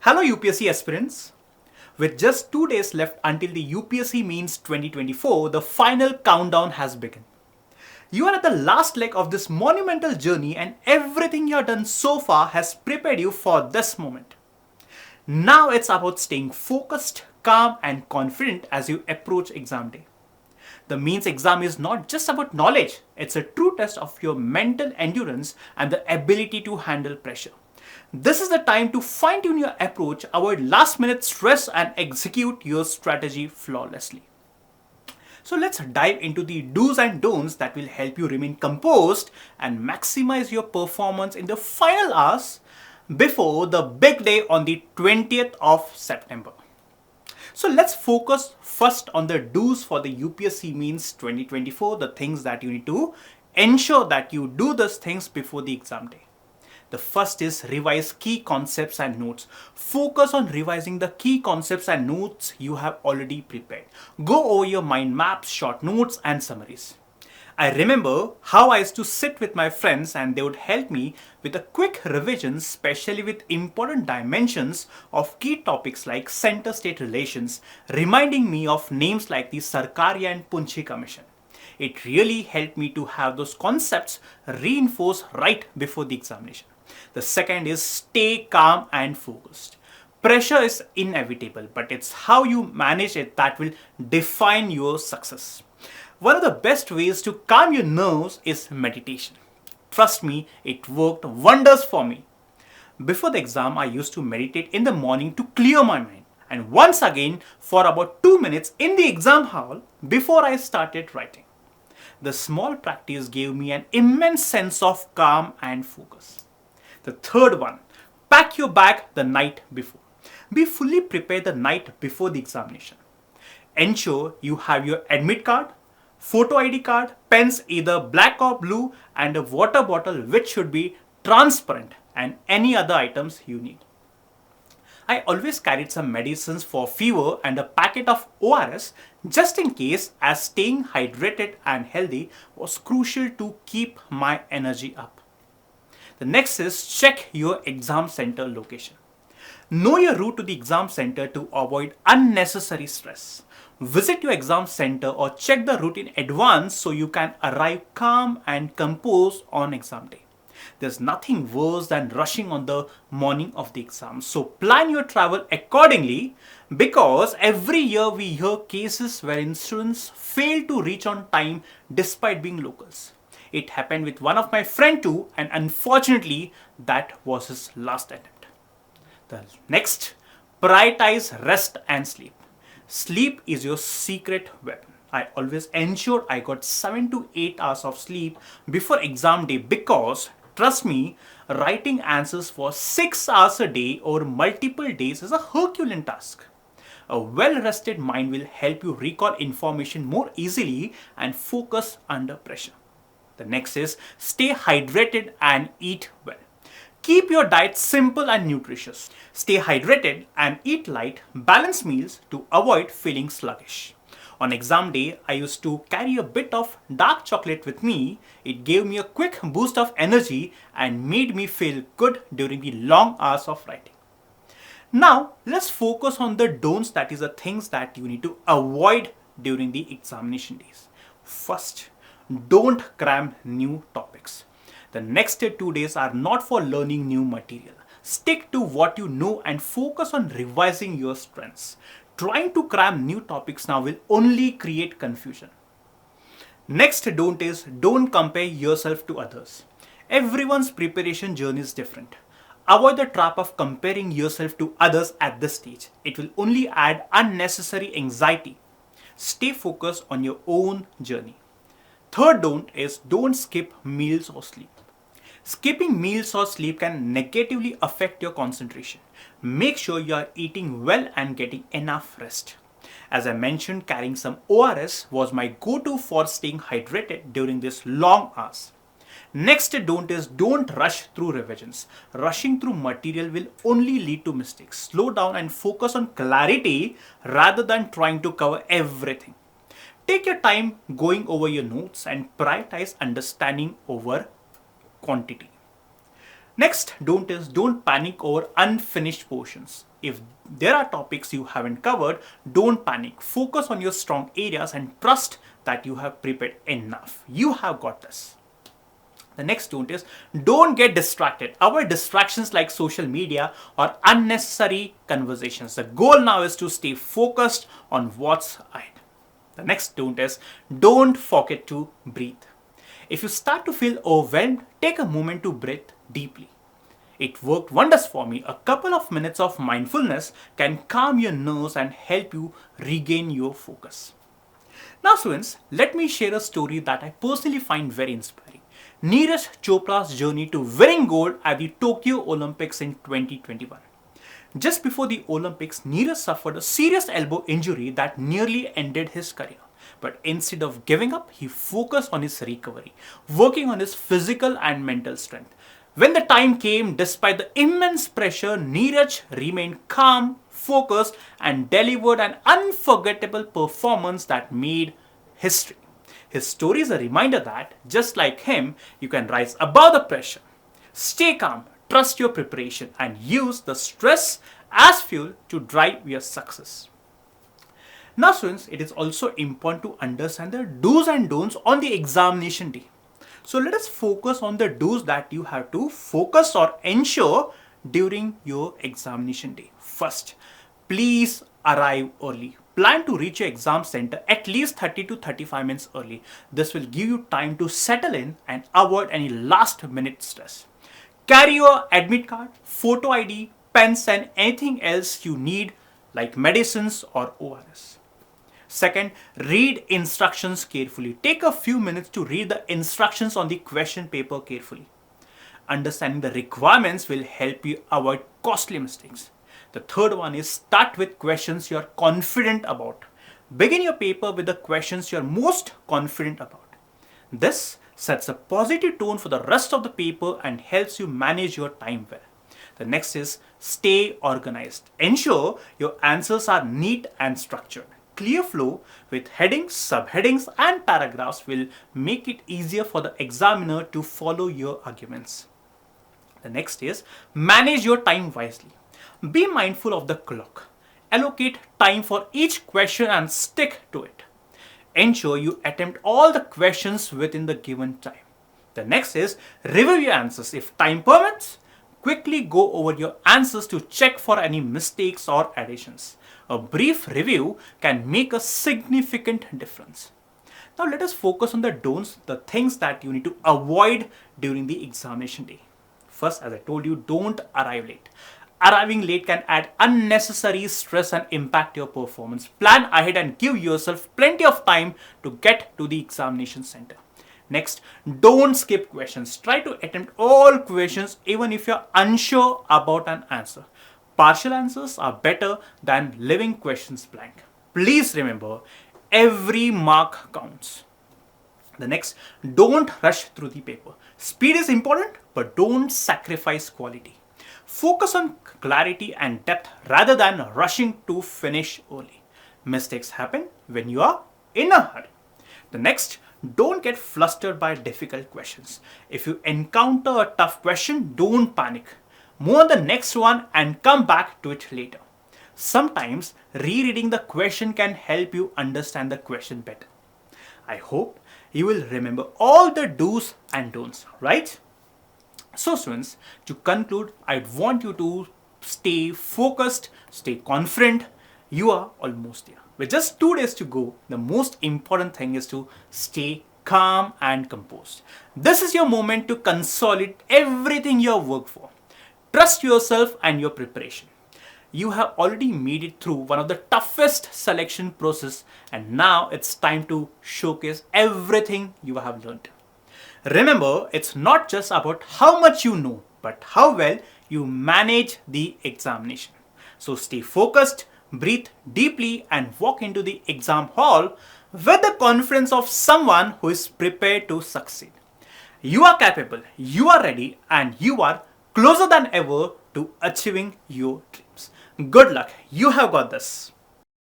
Hello UPSC aspirants. With just 2 days left until the UPSC Mains 2024, the final countdown has begun. You are at the last leg of this monumental journey and everything you have done so far has prepared you for this moment. Now it's about staying focused, calm and confident as you approach exam day. The Mains exam is not just about knowledge, it's a true test of your mental endurance and the ability to handle pressure. This is the time to fine-tune your approach, avoid last-minute stress and execute your strategy flawlessly. So let's dive into the do's and don'ts that will help you remain composed and maximize your performance in the final hours before the big day on the 20th of September. So let's focus first on the do's for the UPSC Mains 2024, the things that you need to ensure that you do those things before the exam day. The first is revise key concepts and notes. Focus on revising the key concepts and notes you have already prepared. Go over your mind maps, short notes and summaries. I remember how I used to sit with my friends and they would help me with a quick revision, especially with important dimensions of key topics like center-state relations, reminding me of names like the Sarkaria and Punchi Commission. It really helped me to have those concepts reinforced right before the examination. The second is stay calm and focused. Pressure is inevitable, but it's how you manage it that will define your success. One of the best ways to calm your nerves is meditation. Trust me, it worked wonders for me. Before the exam, I used to meditate in the morning to clear my mind, and once again for about 2 minutes in the exam hall before I started writing. The small practice gave me an immense sense of calm and focus. The third one, pack your bag the night before. Be fully prepared the night before the examination. Ensure you have your admit card, photo ID card, pens either black or blue, and a water bottle which should be transparent, and any other items you need. I always carried some medicines for fever and a packet of ORS just in case, as staying hydrated and healthy was crucial to keep my energy up. The next is check your exam center location. Know your route to the exam center to avoid unnecessary stress. Visit your exam center or check the route in advance so you can arrive calm and composed on exam day. There's nothing worse than rushing on the morning of the exam. So plan your travel accordingly, because every year we hear cases wherein students fail to reach on time despite being locals. It happened with one of my friend too, and unfortunately that was his last attempt. The next, prioritize rest and sleep. Sleep is your secret weapon. I always ensure I got 7 to 8 hours of sleep before exam day, because trust me, writing answers for 6 hours a day over multiple days is a Herculean task. A well-rested mind will help you recall information more easily and focus under pressure. The next is stay hydrated and eat well. Keep your diet simple and nutritious. Stay hydrated and eat light, balanced meals to avoid feeling sluggish. On exam day, I used to carry a bit of dark chocolate with me. It gave me a quick boost of energy and made me feel good during the long hours of writing. Now, let's focus on the don'ts, that is the things that you need to avoid during the examination days. First, don't cram new topics. The next 2 days are not for learning new material. Stick to what you know and focus on revising your strengths. Trying to cram new topics now will only create confusion. Next don't is don't compare yourself to others. Everyone's preparation journey is different. Avoid the trap of comparing yourself to others at this stage. It will only add unnecessary anxiety. Stay focused on your own journey. Third don't is don't skip meals or sleep. Skipping meals or sleep can negatively affect your concentration. Make sure you are eating well and getting enough rest. As I mentioned, carrying some ORS was my go-to for staying hydrated during these long hours. Next don't is don't rush through revisions. Rushing through material will only lead to mistakes. Slow down and focus on clarity rather than trying to cover everything. Take your time going over your notes and prioritize understanding over quantity. Next, don't panic over unfinished portions. If there are topics you haven't covered, don't panic. Focus on your strong areas and trust that you have prepared enough. You have got this. The next don't is don't get distracted. Avoid distractions like social media or unnecessary conversations. The goal now is to stay focused on what's ahead. The next don't is don't forget to breathe. If you start to feel overwhelmed, take a moment to breathe deeply. It worked wonders for me. A couple of minutes of mindfulness can calm your nerves and help you regain your focus. Now students, let me share a story that I personally find very inspiring. Neeraj Chopra's journey to winning gold at the Tokyo Olympics in 2021. Just before the Olympics, Neeraj suffered a serious elbow injury that nearly ended his career. But instead of giving up, he focused on his recovery, working on his physical and mental strength. When the time came, despite the immense pressure, Neeraj remained calm, focused, and delivered an unforgettable performance that made history. His story is a reminder that, just like him, you can rise above the pressure. Stay calm, trust your preparation, and use the stress as fuel to drive your success. Now students, it is also important to understand the do's and don'ts on the examination day. So let us focus on the do's that you have to focus or ensure during your examination day. First, please arrive early. Plan to reach your exam center at least 30 to 35 minutes early. This will give you time to settle in and avoid any last minute stress. Carry your admit card, photo ID, pens and anything else you need like medicines or ORS. Second, read instructions carefully. Take a few minutes to read the instructions on the question paper carefully. Understanding the requirements will help you avoid costly mistakes. The third one is start with questions you are confident about. Begin your paper with the questions you are most confident about. This sets a positive tone for the rest of the paper and helps you manage your time well. The next is stay organized. Ensure your answers are neat and structured. Clear flow with headings, subheadings and paragraphs will make it easier for the examiner to follow your arguments. The next is manage your time wisely. Be mindful of the clock. Allocate time for each question and stick to it. Ensure you attempt all the questions within the given time. The next is review your answers. If time permits, quickly go over your answers to check for any mistakes or additions. A brief review can make a significant difference. Now let us focus on the don'ts, the things that you need to avoid during the examination day. First, as I told you, don't arrive late. Arriving late can add unnecessary stress and impact your performance. Plan ahead and give yourself plenty of time to get to the examination center. Next, don't skip questions. Try to attempt all questions even if you're unsure about an answer. Partial answers are better than leaving questions blank. Please remember, every mark counts. The next, don't rush through the paper. Speed is important, but don't sacrifice quality. Focus on clarity and depth rather than rushing to finish early. Mistakes happen when you are in a hurry. The next, don't get flustered by difficult questions. If you encounter a tough question, don't panic. Move on the next one and come back to it later. Sometimes rereading the question can help you understand the question better. I hope you will remember all the do's and don'ts, right? So students, to conclude, I want you to stay focused, stay confident. You are almost there. With just 2 days to go, the most important thing is to stay calm and composed. This is your moment to consolidate everything you have worked for. Trust yourself and your preparation. You have already made it through one of the toughest selection process, and now it's time to showcase everything you have learned. Remember, it's not just about how much you know, but how well you manage the examination. So stay focused, breathe deeply, and walk into the exam hall with the confidence of someone who is prepared to succeed. You are capable, you are ready, and you are closer than ever to achieving your dreams. Good luck, you have got this.